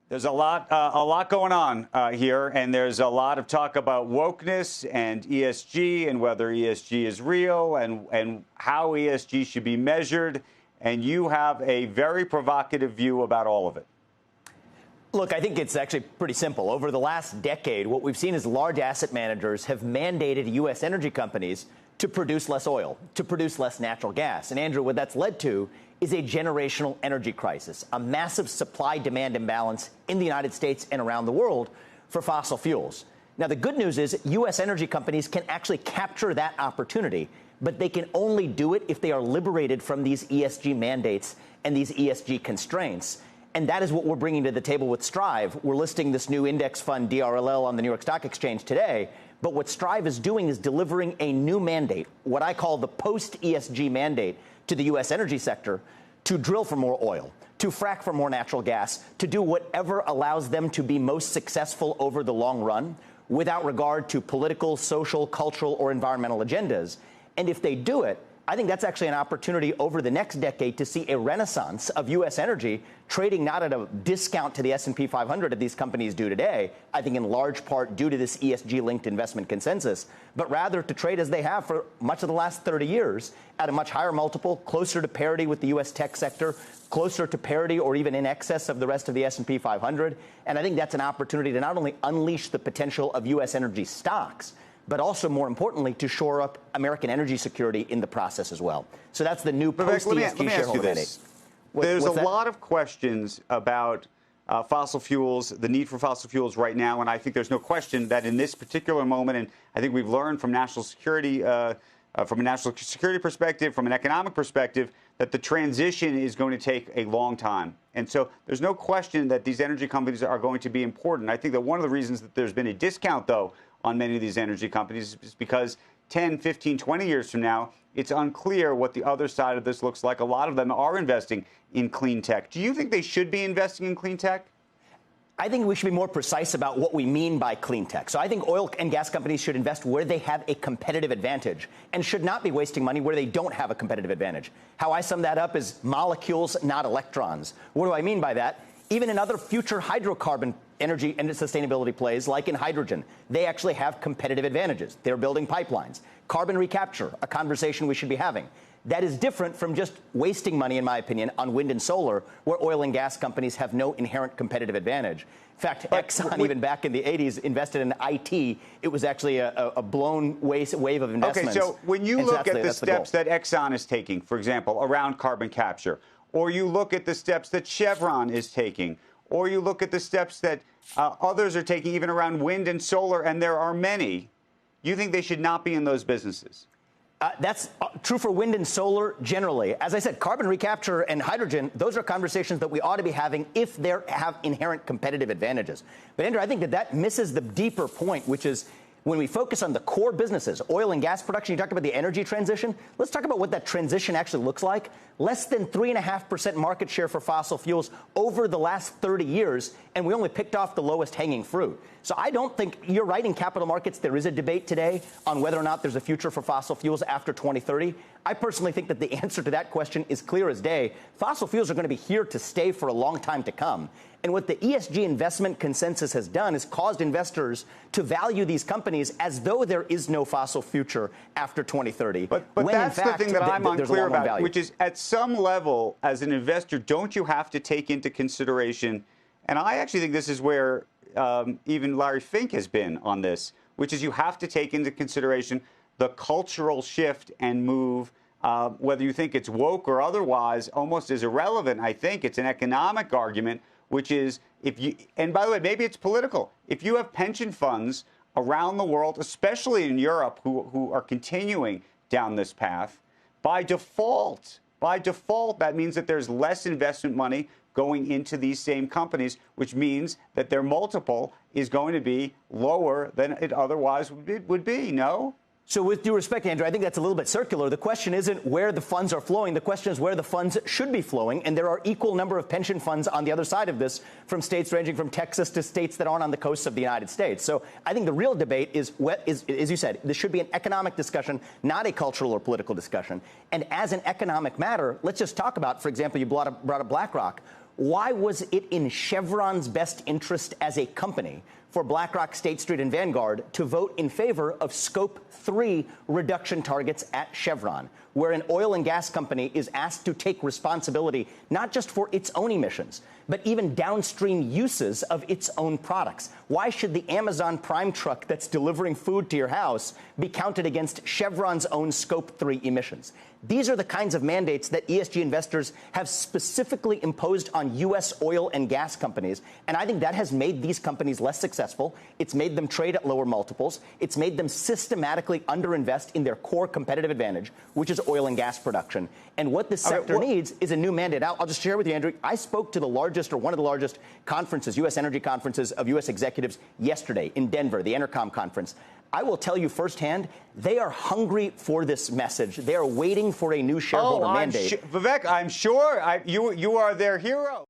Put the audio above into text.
There's a lot going on here, and there's a lot of talk about wokeness and ESG and whether ESG is real and how ESG should be measured. And you have a very provocative view about all of it. Look, I think it's actually pretty simple. Over the last decade, what we've seen is large asset managers have mandated U.S. energy companies to produce less oil, to produce less natural gas. And, Andrew, what that's led to is a generational energy crisis, a massive supply-demand imbalance in the United States and around the world for fossil fuels. Now, the good news is U.S. energy companies can actually capture that opportunity, but they can only do it if they are liberated from these ESG mandates and these ESG constraints. And that is what we're bringing to the table with Strive. We're listing this new index fund, DRLL, on the New York Stock Exchange today. But what Strive is doing is delivering a new mandate, what I call the post-ESG mandate, to the U.S. energy sector to drill for more oil, to frack for more natural gas, to do whatever allows them to be most successful over the long run without regard to political, social, cultural, or environmental agendas. And if they do it, I think that's actually an opportunity over the next decade to see a renaissance of U.S. energy trading not at a discount to the S&P 500 that these companies do today, I think in large part due to this ESG-linked investment consensus, but rather to trade as they have for much of the last 30 years at a much higher multiple, closer to parity with the U.S. tech sector, closer to parity or even in excess of the rest of the S&P 500. And I think that's an opportunity to not only unleash the potential of U.S. energy stocks, but also, more importantly, to shore up American energy security in the process as well. So that's the new post-ESG shareholder mandate. There's a lot of questions about fossil fuels, the need for fossil fuels right now, and I think there's no question that in this particular moment, and I think we've learned from national security, from a national security perspective, from an economic perspective, that the transition is going to take a long time. And so there's no question that these energy companies are going to be important. I think that one of the reasons that there's been a discount, though, on many of these energy companies is because 10, 15, 20 years from now, it's unclear what the other side of this looks like. A lot of them are investing in clean tech. Do you think they should be investing in clean tech? I think we should be more precise about what we mean by clean tech. So I think oil and gas companies should invest where they have a competitive advantage and should not be wasting money where they don't have a competitive advantage. How I sum that up is molecules, not electrons. What do I mean by that? Even in other future hydrocarbon energy and sustainability plays, like in hydrogen, they actually have competitive advantages. They're building pipelines. Carbon recapture, a conversation we should be having. That is different from just wasting money, in my opinion, on wind and solar, where oil and gas companies have no inherent competitive advantage. In fact, Exxon, even back in the 80s, invested in IT. It was actually a blown wave of investments. Okay, so when you look at the steps that Exxon is taking, for example, around carbon capture, or you look at the steps that Chevron is taking, or you look at the steps that others are taking even around wind and solar, and there are many, you think they should not be in those businesses? That's true for wind and solar generally. As I said, carbon recapture and hydrogen, those are conversations that we ought to be having if they have inherent competitive advantages. But, Andrew, I think that misses the deeper point, which is when we focus on the core businesses, oil and gas production, you talked about the energy transition. Let's talk about what that transition actually looks like. Less than 3.5% market share for fossil fuels over the last 30 years, and we only picked off the lowest hanging fruit. So I don't think you're right. In capital markets, there is a debate today on whether or not there's a future for fossil fuels after 2030. I personally think that the answer to that question is clear as day. Fossil fuels are going to be here to stay for a long time to come. And what the ESG investment consensus has done is caused investors to value these companies as though there is no fossil future after 2030. But that's the thing that I'm unclear about, which is at some level, as an investor, don't you have to take into consideration, and I actually think this is where even Larry Fink has been on this, which is you have to take into consideration the cultural shift and move, whether you think it's woke or otherwise, almost is irrelevant. I think it's an economic argument, which is if you, and by the way, maybe it's political. If you have pension funds around the world, especially in Europe, who are continuing down this path, by default, that means that there's less investment money going into these same companies, which means that their multiple is going to be lower than it otherwise would be, no? So with due respect, Andrew, I think that's a little bit circular. The question isn't where the funds are flowing. The question is where the funds should be flowing. And there are equal number of pension funds on the other side of this, from states ranging from Texas to states that aren't on the coasts of the United States. So I think the real debate is, as you said, this should be an economic discussion, not a cultural or political discussion. And as an economic matter, let's just talk about, for example, you brought up BlackRock. why was it in Chevron's best interest as a company for BlackRock, State Street, and Vanguard to vote in favor of Scope 3 reduction targets at Chevron, where an oil and gas company is asked to take responsibility not just for its own emissions, but even downstream uses of its own products? Why should the Amazon Prime truck that's delivering food to your house be counted against Chevron's own Scope 3 emissions? These are the kinds of mandates that ESG investors have specifically imposed on U.S. oil and gas companies, and I think that has made these companies less successful. It's made them trade at lower multiples. It's made them systematically underinvest in their core competitive advantage, which is oil and gas production. And what this sector needs is a new mandate. I'll just share with you, Andrew, I spoke to the largest, or one of the largest conferences, U.S. energy conferences of U.S. executives yesterday in Denver, the Enercom conference. I will tell you firsthand, they are hungry for this message. They are waiting for a new shareholder mandate. Vivek, I'm sure you are their hero.